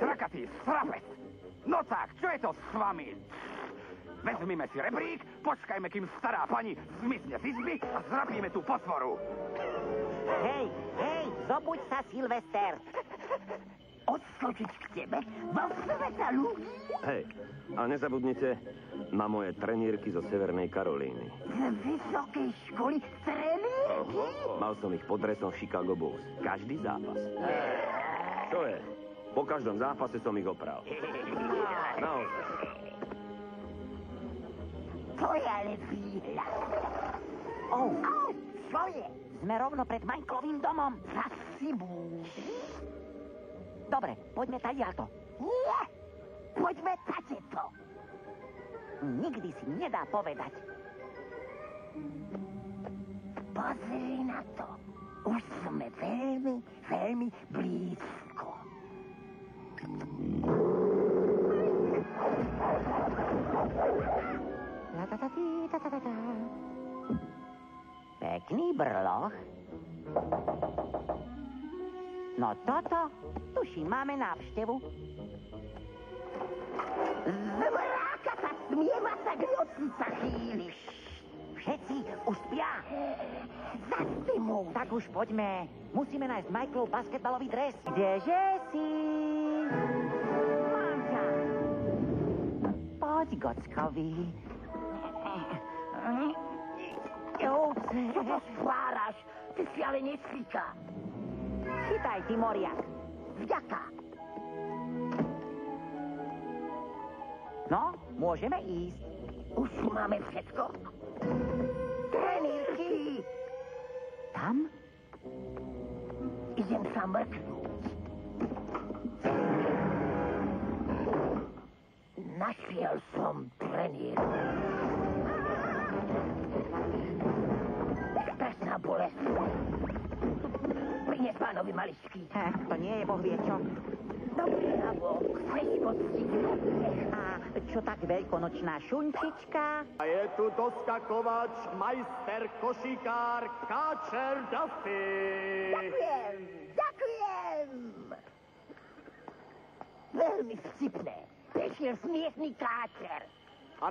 Srakatý srapec! No tak, čo je to s vami? Vezmime si rebrík, počkajme, kým stará pani zmizne z izby a zrapíme tú potvoru. Hej, zobuď sa, Silvester. Odskočiť k tebe vo sveta ľudí? Hej, a nezabudnite na moje trenírky zo Severnej Karolíny. Z vysokej školy trenírky? Mal som ich pod dresom Chicago Bulls. Každý zápas. Čo je? Po každom zápase som ich opral. Naozaj. To je ale výhľad. Čo je? Sme rovno pred Michaelovým domom. Zasi búši? Dobre, poďme tadiaľto. Nie, poďme tadeto. Nikdy si nedá povedať. Pozri na to. Už sme veľmi, veľmi blízko. Pekný brloch. No toto, tuším, máme návštevu. Zvráka sa smieva sa kľúci sa chýli. Všetci už spia. Zaspí mu. Tak už poďme. Musíme nájsť Michaelov basketbalový dres. Kdeže si? Mám ťa. Poď, Gockovi. Čo to stváraš? Ty si ale nesvíka. Chytaj, ty moriak. Vďaka. No, môžeme ísť. Už máme všetko. Trenírky. Tam? Idem sa mrknúť. Našiel som trenírku. Strašná bolesť. Prines pánovi maličký. To nie je bohvie čo. Dobrý nabok, chceš poctiť. A čo tak veľkonočná šunčička? A je tu doskakovač, majster, košikár, káčer Duffy. Ďakujem. Veľmi vtipné. Prišiel smiešný káčer.